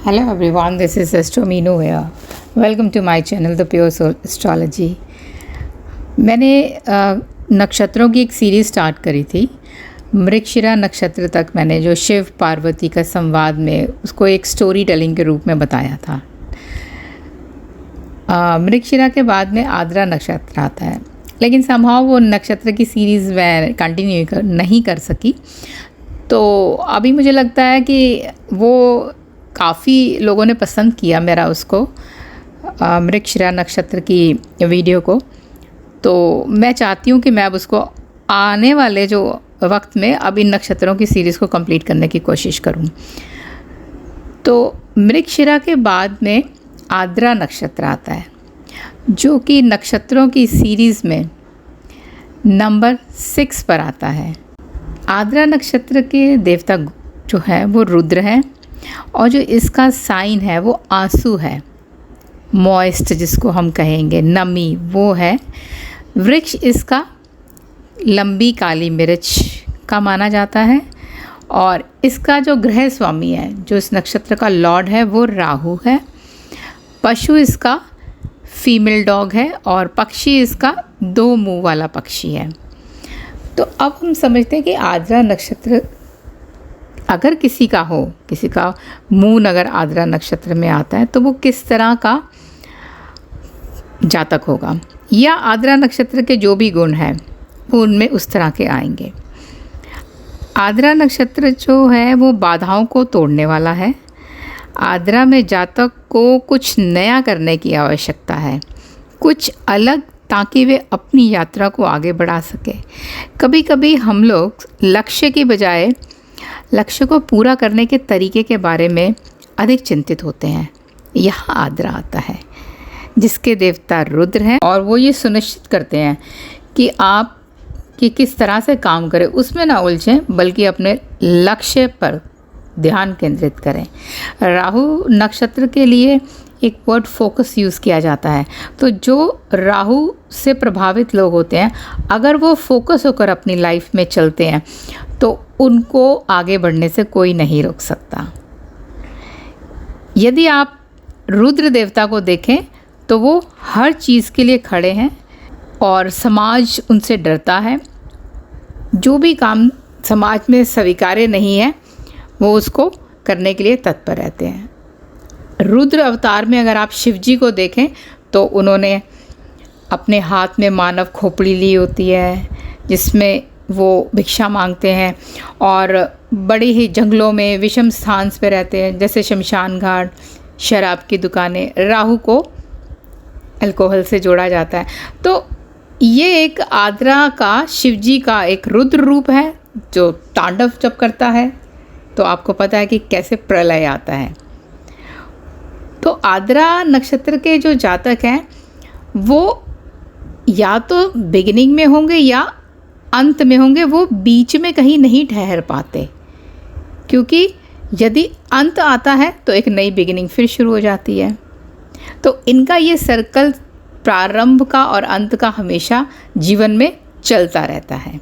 Hello everyone, this is Astro Meenu here. Welcome to my channel The Pure Soul Astrology. मैंने नक्षत्रों की एक series start करी थी। मृगशिरा नक्षत्र तक मैंने जो शिव पार्वती का संवाद में उसको एक स्टोरी टेलिंग के रूप में बताया था। मृगशिरा के बाद में आद्रा नक्षत्र आता है, लेकिन समहाउ वो नक्षत्र की सीरीज़ मैं कंटिन्यू नहीं कर सकी। तो अभी मुझे लगता है कि वो काफ़ी लोगों ने पसंद किया मेरा उसको मृगशिरा नक्षत्र की वीडियो को। तो मैं चाहती हूँ कि मैं अब उसको आने वाले जो वक्त में अब इन नक्षत्रों की सीरीज़ को कंप्लीट करने की कोशिश करूँ। तो मृगशिरा के बाद में आद्रा नक्षत्र आता है, जो कि नक्षत्रों की सीरीज़ में नंबर 6 पर आता है। आद्रा नक्षत्र के देवता जो है वो रुद्र है, और जो इसका साइन है वो आंसू है, मॉइस्ट जिसको हम कहेंगे, नमी वो है। वृक्ष इसका लंबी काली मिर्च का माना जाता है, और इसका जो ग्रह स्वामी है, जो इस नक्षत्र का लॉर्ड है, वो राहु है। पशु इसका फीमेल डॉग है, और पक्षी इसका 2 मुंह वाला पक्षी है। तो अब हम समझते हैं कि आद्रा नक्षत्र अगर किसी का मून अगर आद्रा नक्षत्र में आता है तो वो किस तरह का जातक होगा, या आद्रा नक्षत्र के जो भी गुण हैं वो उनमें उस तरह के आएंगे। आद्रा नक्षत्र जो है वो बाधाओं को तोड़ने वाला है। आद्रा में जातक को कुछ नया करने की आवश्यकता है, कुछ अलग, ताकि वे अपनी यात्रा को आगे बढ़ा सके। कभी कभी हम लोग लक्ष्य की बजाय लक्ष्य को पूरा करने के तरीके के बारे में अधिक चिंतित होते हैं। यहाँ आद्रा आता है, जिसके देवता रुद्र हैं, और वो ये सुनिश्चित करते हैं कि आप कि किस तरह से काम करें, उसमें ना उलझें, बल्कि अपने लक्ष्य पर ध्यान केंद्रित करें। राहु नक्षत्र के लिए एक वर्ड फोकस यूज़ किया जाता है। तो जो राहु से प्रभावित लोग होते हैं, अगर वो फोकस होकर अपनी लाइफ में चलते हैं तो उनको आगे बढ़ने से कोई नहीं रोक सकता। यदि आप रुद्र देवता को देखें तो वो हर चीज़ के लिए खड़े हैं, और समाज उनसे डरता है। जो भी काम समाज में स्वीकार्य नहीं है वो उसको करने के लिए तत्पर रहते हैं। रुद्र अवतार में अगर आप शिव जी को देखें तो उन्होंने अपने हाथ में मानव खोपड़ी ली होती है, जिसमें वो भिक्षा मांगते हैं, और बड़े ही जंगलों में विषम स्थान पे रहते हैं, जैसे शमशान घाट, शराब की दुकानें। राहु को अल्कोहल से जोड़ा जाता है। तो ये एक आद्रा का शिव जी का एक रुद्र रूप है, जो तांडव जब करता है तो आपको पता है कि कैसे प्रलय आता है। तो आद्रा नक्षत्र के जो जातक हैं वो या तो बिगिनिंग में होंगे या अंत में होंगे, वो बीच में कहीं नहीं ठहर पाते, क्योंकि यदि अंत आता है तो एक नई बिगिनिंग फिर शुरू हो जाती है। तो इनका ये सर्कल प्रारंभ का और अंत का हमेशा जीवन में चलता रहता है।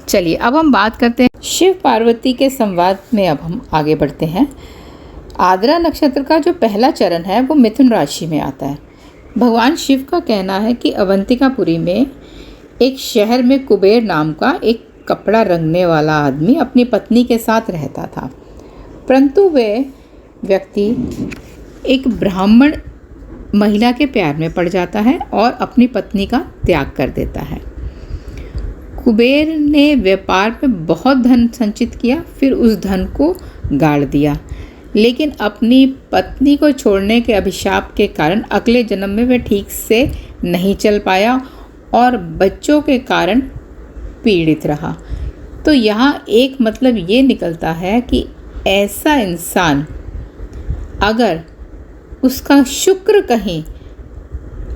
चलिए अब हम बात करते हैं शिव पार्वती के संवाद में। अब हम आगे बढ़ते हैं। आद्रा नक्षत्र का जो पहला चरण है वो मिथुन राशि में आता है। भगवान शिव का कहना है कि अवंतिकापुरी में एक शहर में कुबेर नाम का एक कपड़ा रंगने वाला आदमी अपनी पत्नी के साथ रहता था, परंतु वह व्यक्ति एक ब्राह्मण महिला के प्यार में पड़ जाता है और अपनी पत्नी का त्याग कर देता है। कुबेर ने व्यापार में बहुत धन संचित किया, फिर उस धन को गाड़ दिया, लेकिन अपनी पत्नी को छोड़ने के अभिशाप के कारण अगले जन्म में वह ठीक से नहीं चल पाया और बच्चों के कारण पीड़ित रहा। तो यहाँ एक मतलब ये निकलता है कि ऐसा इंसान अगर उसका शुक्र कहीं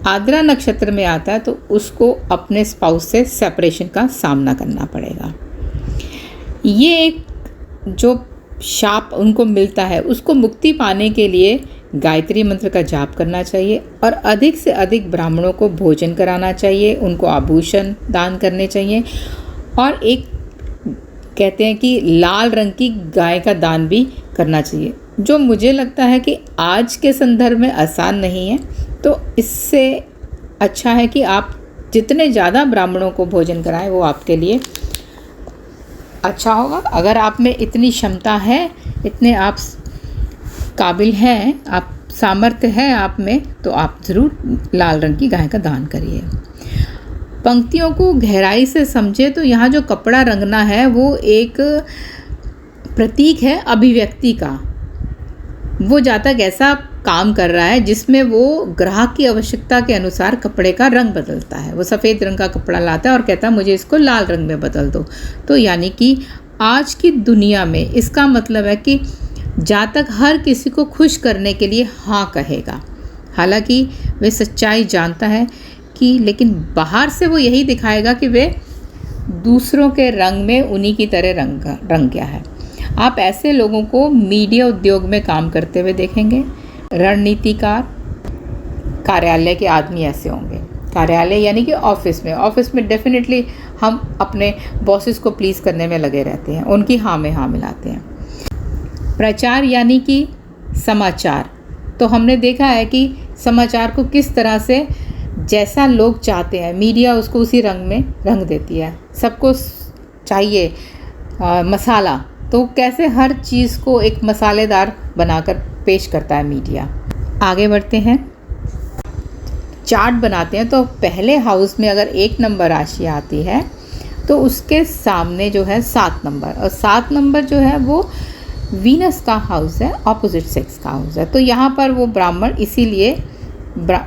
आद्रा नक्षत्र में आता है तो उसको अपने स्पाउस से सेपरेशन का सामना करना पड़ेगा। ये एक जो शाप उनको मिलता है, उसको मुक्ति पाने के लिए गायत्री मंत्र का जाप करना चाहिए, और अधिक से अधिक ब्राह्मणों को भोजन कराना चाहिए, उनको आभूषण दान करने चाहिए, और एक कहते हैं कि लाल रंग की गाय का दान भी करना चाहिए। जो मुझे लगता है कि आज के संदर्भ में आसान नहीं है। तो इससे अच्छा है कि आप जितने ज़्यादा ब्राह्मणों को भोजन कराएं वो आपके लिए अच्छा होगा। अगर आप में इतनी क्षमता है, इतने आप काबिल हैं, आप सामर्थ्य है आप में, तो आप ज़रूर लाल रंग की गाय का दान करिए। पंक्तियों को गहराई से समझे तो यहाँ जो कपड़ा रंगना है वो एक प्रतीक है अभिव्यक्ति का। वो जातक ऐसा काम कर रहा है जिसमें वो ग्राहक की आवश्यकता के अनुसार कपड़े का रंग बदलता है। वो सफ़ेद रंग का कपड़ा लाता है और कहता है मुझे इसको लाल रंग में बदल दो। तो यानी कि आज की दुनिया में इसका मतलब है कि जातक हर किसी को खुश करने के लिए हाँ कहेगा। हालांकि वे सच्चाई जानता है कि, लेकिन बाहर से वो यही दिखाएगा कि वे दूसरों के रंग में उन्हीं की तरह रंग गया है। आप ऐसे लोगों को मीडिया उद्योग में काम करते हुए देखेंगे। रणनीतिकार, कार्यालय के आदमी ऐसे होंगे। कार्यालय यानी कि ऑफिस में डेफिनेटली हम अपने बॉसेस को प्लीज़ करने में लगे रहते हैं, उनकी हाँ में हाँ मिलाते हैं। प्रचार यानी कि समाचार, तो हमने देखा है कि समाचार को किस तरह से जैसा लोग चाहते हैं मीडिया उसको उसी रंग में रंग देती है। सबको चाहिए मसाला, तो कैसे हर चीज़ को एक मसालेदार बनाकर पेश करता है मीडिया। आगे बढ़ते हैं, चार्ट बनाते हैं। तो पहले हाउस में अगर 1 नंबर राशि आती है तो उसके सामने जो है 7 नंबर, और 7 नंबर जो है वो वीनस का हाउस है, ऑपोजिट सेक्स का हाउस है। तो यहाँ पर वो ब्राह्मण इसीलिए,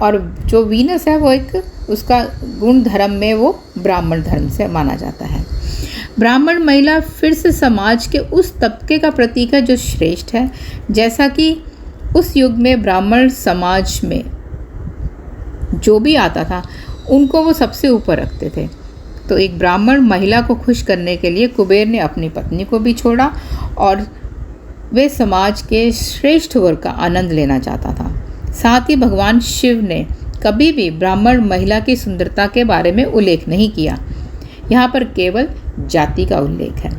और जो वीनस है वो एक उसका गुण धर्म में वो ब्राह्मण धर्म से माना जाता है। ब्राह्मण महिला फिर से समाज के उस तबके का प्रतीक है जो श्रेष्ठ है। जैसा कि उस युग में ब्राह्मण समाज में जो भी आता था उनको वो सबसे ऊपर रखते थे। तो एक ब्राह्मण महिला को खुश करने के लिए कुबेर ने अपनी पत्नी को भी छोड़ा और वे समाज के श्रेष्ठ वर्ग का आनंद लेना चाहता था। साथ ही भगवान शिव ने कभी भी ब्राह्मण महिला की सुंदरता के बारे में उल्लेख नहीं किया। यहाँ पर केवल जाति का उल्लेख है,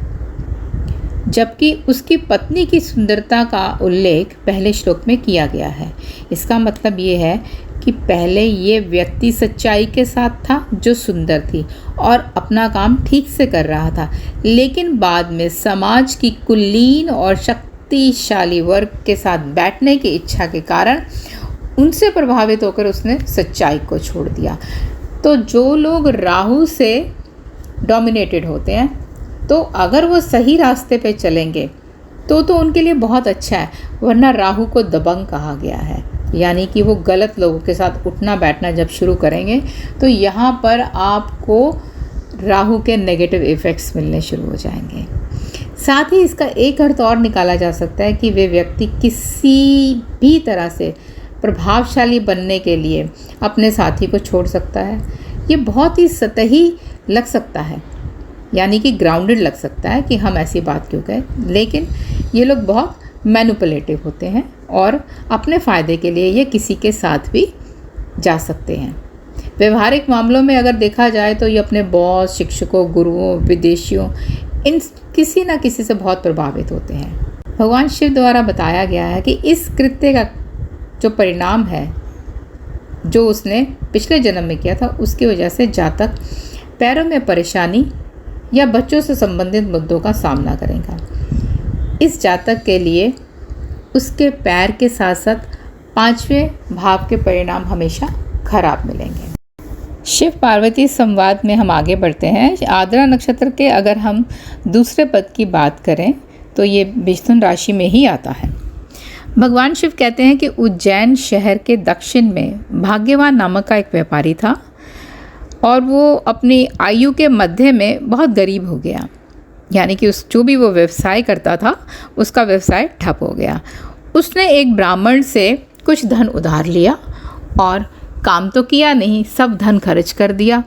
जबकि उसकी पत्नी की सुंदरता का उल्लेख पहले श्लोक में किया गया है। इसका मतलब ये है कि पहले ये व्यक्ति सच्चाई के साथ था जो सुंदर थी और अपना काम ठीक से कर रहा था, लेकिन बाद में समाज की कुलीन और शक्तिशाली वर्ग के साथ बैठने की इच्छा के कारण उनसे प्रभावित होकर उसने सच्चाई को छोड़ दिया। तो जो लोग राहु से डोमिनेटेड होते हैं, तो अगर वो सही रास्ते पे चलेंगे तो उनके लिए बहुत अच्छा है, वरना राहु को दबंग कहा गया है। यानी कि वो गलत लोगों के साथ उठना बैठना जब शुरू करेंगे तो यहाँ पर आपको राहु के नेगेटिव इफ़ेक्ट्स मिलने शुरू हो जाएंगे। साथ ही इसका एक अर्थ और निकाला जा सकता है कि वे व्यक्ति किसी भी तरह से प्रभावशाली बनने के लिए अपने साथी को छोड़ सकता है। ये बहुत ही सतही लग सकता है, यानी कि ग्राउंडेड लग सकता है कि हम ऐसी बात क्यों कहें, लेकिन ये लोग बहुत मैनिपुलेटिव होते हैं और अपने फ़ायदे के लिए ये किसी के साथ भी जा सकते हैं। व्यवहारिक मामलों में अगर देखा जाए तो ये अपने बॉस, शिक्षकों, गुरुओं, विदेशियों, इन किसी न किसी से बहुत प्रभावित होते हैं। भगवान शिव द्वारा बताया गया है कि इस कृत्य का जो परिणाम है जो उसने पिछले जन्म में किया था, उसकी वजह से जातक पैरों में परेशानी या बच्चों से संबंधित मुद्दों का सामना करेगा। इस जातक के लिए उसके पैर के साथ साथ 5वें भाव के परिणाम हमेशा खराब मिलेंगे। शिव पार्वती संवाद में हम आगे बढ़ते हैं। आद्रा नक्षत्र के अगर हम दूसरे पद की बात करें तो ये मिथुन राशि में ही आता है। भगवान शिव कहते हैं कि उज्जैन शहर के दक्षिण में भाग्यवान नामक का एक व्यापारी था और वो अपनी आयु के मध्य में बहुत गरीब हो गया। यानी कि जो भी वो व्यवसाय करता था उसका व्यवसाय ठप हो गया। उसने एक ब्राह्मण से कुछ धन उधार लिया और काम तो किया नहीं, सब धन खर्च कर दिया।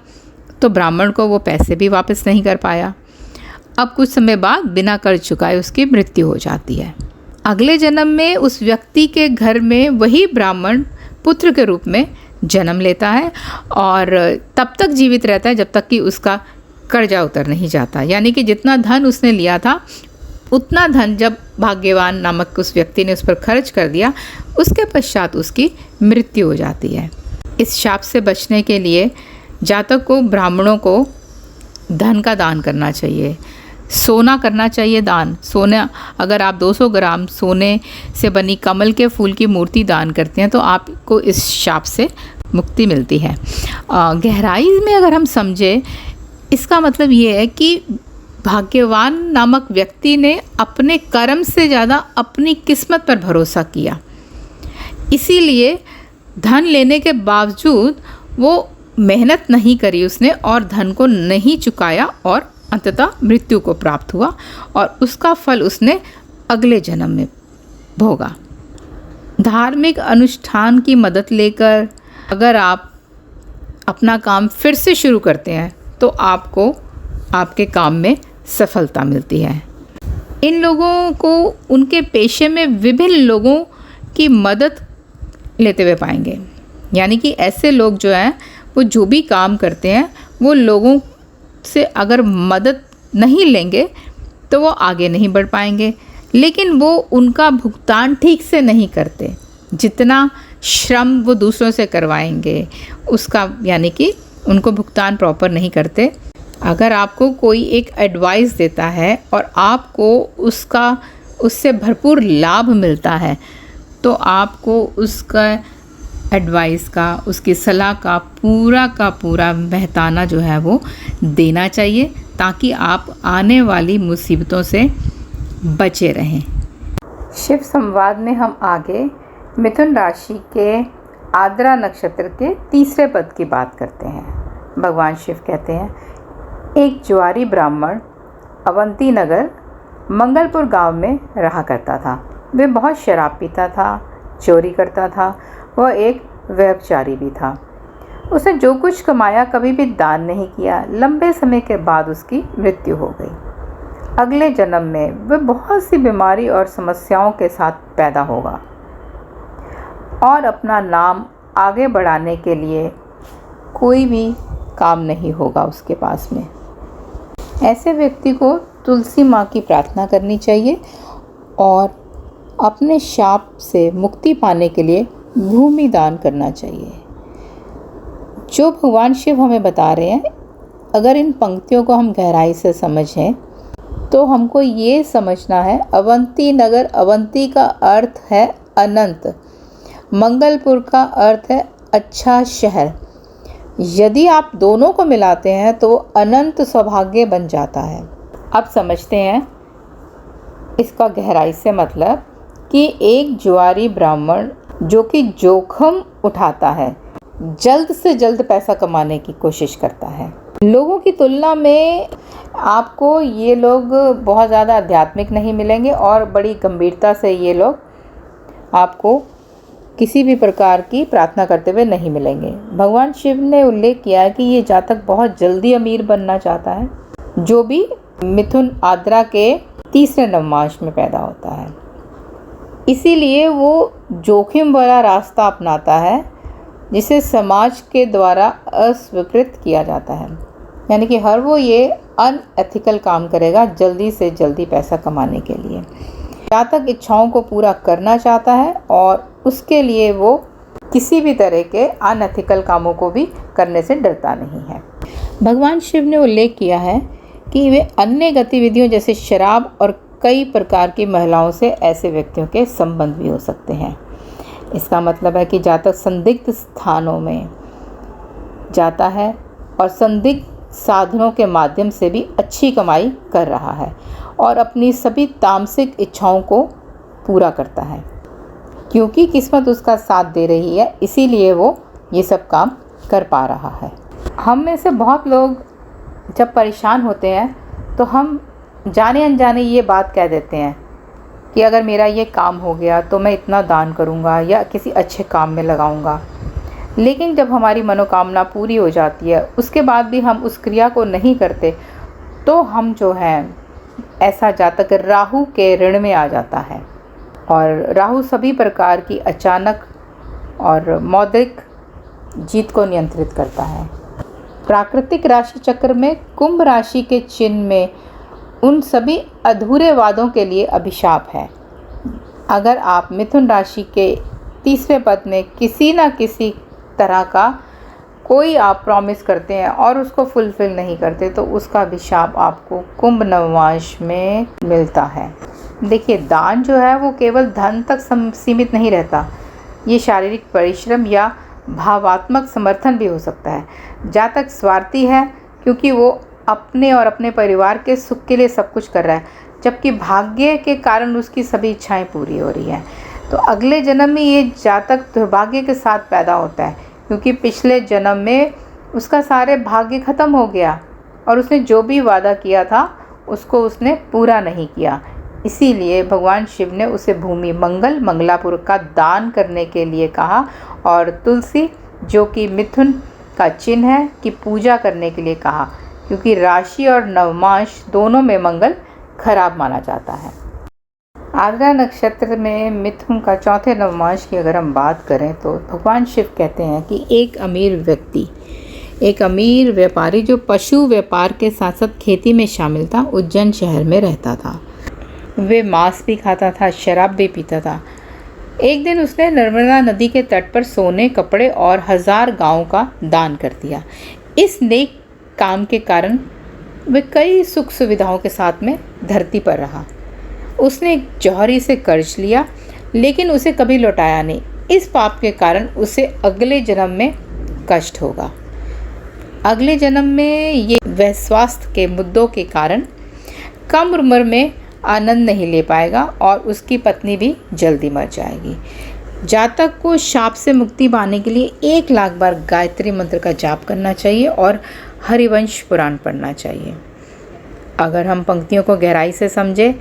तो ब्राह्मण को वो पैसे भी वापस नहीं कर पाया। अब कुछ समय बाद बिना कर्ज चुकाए उसकी मृत्यु हो जाती है। अगले जन्म में उस व्यक्ति के घर में वही ब्राह्मण पुत्र के रूप में जन्म लेता है और तब तक जीवित रहता है जब तक कि उसका कर्जा उतर नहीं जाता। यानी कि जितना धन उसने लिया था उतना धन जब भाग्यवान नामक उस व्यक्ति ने उस पर खर्च कर दिया, उसके पश्चात उसकी मृत्यु हो जाती है। इस शाप से बचने के लिए जातक को ब्राह्मणों को धन का दान करना चाहिए, सोना करना चाहिए दान। सोना, अगर आप 200 ग्राम सोने से बनी कमल के फूल की मूर्ति दान करते हैं तो आपको इस शाप से मुक्ति मिलती है। गहराई में अगर हम समझें, इसका मतलब ये है कि भाग्यवान नामक व्यक्ति ने अपने कर्म से ज़्यादा अपनी किस्मत पर भरोसा किया, इसीलिए धन लेने के बावजूद वो मेहनत नहीं करी उसने और धन को नहीं चुकाया और अंततः मृत्यु को प्राप्त हुआ और उसका फल उसने अगले जन्म में भोगा। धार्मिक अनुष्ठान की मदद लेकर अगर आप अपना काम फिर से शुरू करते हैं तो आपको आपके काम में सफलता मिलती है। इन लोगों को उनके पेशे में विभिन्न लोगों की मदद लेते हुए पाएंगे, यानी कि ऐसे लोग जो हैं वो जो भी काम करते हैं वो लोगों से अगर मदद नहीं लेंगे तो वो आगे नहीं बढ़ पाएंगे। लेकिन वो उनका भुगतान ठीक से नहीं करते, जितना श्रम वो दूसरों से करवाएंगे उसका, यानी कि उनको भुगतान प्रॉपर नहीं करते। अगर आपको कोई एक एडवाइस देता है और आपको उससे भरपूर लाभ मिलता है तो आपको उसका एडवाइस का, उसकी सलाह का पूरा महताना जो है वो देना चाहिए, ताकि आप आने वाली मुसीबतों से बचे रहें। शिव संवाद में हम आगे मिथुन राशि के आद्रा नक्षत्र के तीसरे पद की बात करते हैं। भगवान शिव कहते हैं, एक जुआरी ब्राह्मण अवंती नगर मंगलपुर गांव में रहा करता था। वह बहुत शराब पीता था, चोरी करता था, वह एक व्यभिचारी भी था। उसने जो कुछ कमाया कभी भी दान नहीं किया। लंबे समय के बाद उसकी मृत्यु हो गई। अगले जन्म में वह बहुत सी बीमारी और समस्याओं के साथ पैदा होगा और अपना नाम आगे बढ़ाने के लिए कोई भी काम नहीं होगा उसके पास में। ऐसे व्यक्ति को तुलसी माँ की प्रार्थना करनी चाहिए और अपने शाप से मुक्ति पाने के लिए भूमि दान करना चाहिए। जो भगवान शिव हमें बता रहे हैं, अगर इन पंक्तियों को हम गहराई से समझें तो हमको ये समझना है, अवंती नगर, अवंती का अर्थ है अनंत, मंगलपुर का अर्थ है अच्छा शहर। यदि आप दोनों को मिलाते हैं तो अनंत सौभाग्य बन जाता है। अब समझते हैं इसका गहराई से मतलब कि एक जुआरी ब्राह्मण जो कि जोखिम उठाता है, जल्द से जल्द पैसा कमाने की कोशिश करता है। लोगों की तुलना में आपको ये लोग बहुत ज़्यादा आध्यात्मिक नहीं मिलेंगे और बड़ी गंभीरता से ये लोग आपको किसी भी प्रकार की प्रार्थना करते हुए नहीं मिलेंगे। भगवान शिव ने उल्लेख किया है कि ये जातक बहुत जल्दी अमीर बनना चाहता है, जो भी मिथुन आद्रा के तीसरे नवमांश में पैदा होता है। इसीलिए वो जोखिम वाला रास्ता अपनाता है जिसे समाज के द्वारा अस्वीकृत किया जाता है, यानी कि हर वो ये अनएथिकल काम करेगा जल्दी से जल्दी पैसा कमाने के लिए। जातक इच्छाओं को पूरा करना चाहता है और उसके लिए वो किसी भी तरह के अनएथिकल कामों को भी करने से डरता नहीं है। भगवान शिव ने उल्लेख किया है कि वे अन्य गतिविधियों जैसे शराब और कई प्रकार की महिलाओं से ऐसे व्यक्तियों के संबंध भी हो सकते हैं। इसका मतलब है कि जातक संदिग्ध स्थानों में जाता है और संदिग्ध साधनों के माध्यम से भी अच्छी कमाई कर रहा है और अपनी सभी तामसिक इच्छाओं को पूरा करता है। क्योंकि किस्मत उसका साथ दे रही है, इसीलिए वो ये सब काम कर पा रहा है। हम में से बहुत लोग जब परेशान होते हैं तो हम जाने अनजाने ये बात कह देते हैं कि अगर मेरा ये काम हो गया तो मैं इतना दान करूँगा या किसी अच्छे काम में लगाऊँगा। लेकिन जब हमारी मनोकामना पूरी हो जाती है उसके बाद भी हम उस क्रिया को नहीं करते तो हम जो हैं ऐसा जातक राहु के ऋण में आ जाता है। और राहु सभी प्रकार की अचानक और मौद्रिक जीत को नियंत्रित करता है। प्राकृतिक राशि चक्र में कुंभ राशि के चिन्ह में उन सभी अधूरे वादों के लिए अभिशाप है। अगर आप मिथुन राशि के तीसरे पद में किसी न किसी तरह का कोई आप प्रॉमिस करते हैं और उसको फुलफिल नहीं करते तो उसका अभिशाप आपको कुंभ नवमांश में मिलता है। देखिए, दान जो है वो केवल धन तक सीमित नहीं रहता, ये शारीरिक परिश्रम या भावात्मक समर्थन भी हो सकता है। जातक स्वार्थी है क्योंकि वो अपने और अपने परिवार के सुख के लिए सब कुछ कर रहा है, जबकि भाग्य के कारण उसकी सभी इच्छाएं पूरी हो रही हैं। तो अगले जन्म में ये जातक दुर्भाग्य के साथ पैदा होता है, क्योंकि पिछले जन्म में उसका सारे भाग्य खत्म हो गया और उसने जो भी वादा किया था उसको उसने पूरा नहीं किया। इसीलिए भगवान शिव ने उसे भूमि मंगलापुर का दान करने के लिए कहा और तुलसी, जो कि मिथुन का चिन्ह है, की पूजा करने के लिए कहा, क्योंकि राशि और नवमांश दोनों में मंगल खराब माना जाता है। आद्रा नक्षत्र में मिथुन का चौथे नवमांश की अगर हम बात करें तो भगवान शिव कहते हैं कि एक अमीर व्यापारी जो पशु व्यापार के साथ साथ खेती में शामिल था, उज्जैन शहर में रहता था। वे मांस भी खाता था, शराब भी पीता था। एक दिन उसने नर्मदा नदी के तट पर सोने, कपड़े और 1000 गायों का दान कर दिया। इस नेक काम के कारण वे कई सुख सुविधाओं के साथ में धरती पर रहा। उसने एक जौहरी से कर्ज लिया, लेकिन उसे कभी लौटाया नहीं। इस पाप के कारण उसे अगले जन्म में कष्ट होगा। अगले जन्म में ये वह स्वास्थ्य के मुद्दों के कारण कम उम्र में आनंद नहीं ले पाएगा और उसकी पत्नी भी जल्दी मर जाएगी। जातक को शाप से मुक्ति पाने के लिए 1 लाख बार गायत्री मंत्र का जाप करना चाहिए और हरिवंश पुराण पढ़ना चाहिए। अगर हम पंक्तियों को गहराई से समझें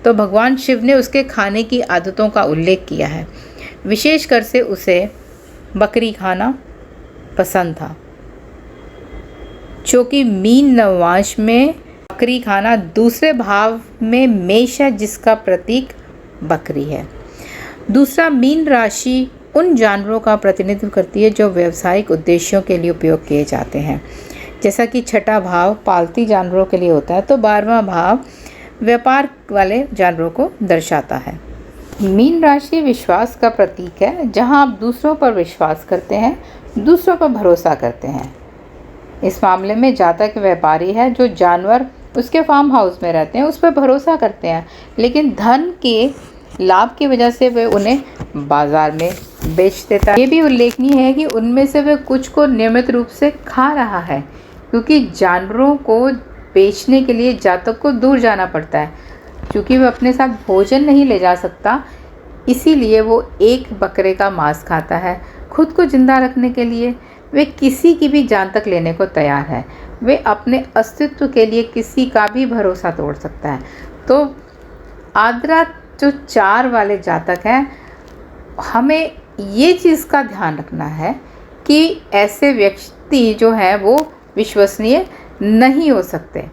तो भगवान शिव ने उसके खाने की आदतों का उल्लेख किया है। विशेषकर से उसे बकरी खाना पसंद था, जो कि मीन नवमांश में बकरी खाना, दूसरे भाव में मेष है जिसका प्रतीक बकरी है। दूसरा, मीन राशि उन जानवरों का प्रतिनिधित्व करती है जो व्यावसायिक उद्देश्यों के लिए उपयोग किए जाते हैं। जैसा कि छठा भाव पालती जानवरों के लिए होता है, तो 12वां भाव व्यापार वाले जानवरों को दर्शाता है। मीन राशि विश्वास का प्रतीक है, जहां आप दूसरों पर विश्वास करते हैं, दूसरों पर भरोसा करते हैं। इस मामले में जातक व्यापारी है जो जानवर उसके फार्म हाउस में रहते हैं उस पर भरोसा करते हैं, लेकिन धन के लाभ की वजह से वे उन्हें बाजार में बेच देता है। ये भी उल्लेखनीय है कि उनमें से वे कुछ को नियमित रूप से खा रहा है, क्योंकि जानवरों को बेचने के लिए जातक को दूर जाना पड़ता है। क्योंकि वह अपने साथ भोजन नहीं ले जा सकता, इसीलिए वो एक बकरे का मांस खाता है। खुद को जिंदा रखने के लिए वे किसी की भी जान तक लेने को तैयार है। वे अपने अस्तित्व के लिए किसी का भी भरोसा तोड़ सकता है। तो आद्रा जो 4 वाले जातक हैं, हमें ये चीज़ का ध्यान रखना है कि ऐसे व्यक्ति जो हैं वो विश्वसनीय नहीं हो सकते।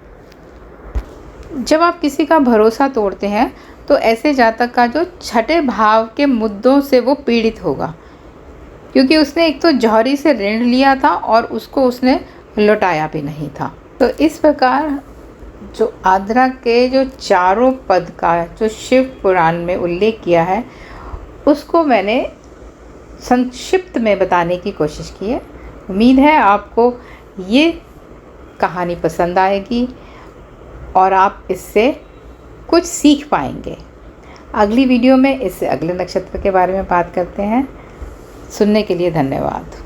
जब आप किसी का भरोसा तोड़ते हैं तो ऐसे जातक का जो छठे भाव के मुद्दों से वो पीड़ित होगा, क्योंकि उसने एक तो जौहरी से ऋण लिया था और उसको उसने लौटाया भी नहीं था। तो इस प्रकार जो आद्रा के जो 4 पद का जो शिव पुराण में उल्लेख किया है उसको मैंने संक्षिप्त में बताने की कोशिश की है। उम्मीद है आपको ये कहानी पसंद आएगी और आप इससे कुछ सीख पाएंगे। अगली वीडियो में इससे अगले नक्षत्र के बारे में बात करते हैं। सुनने के लिए धन्यवाद।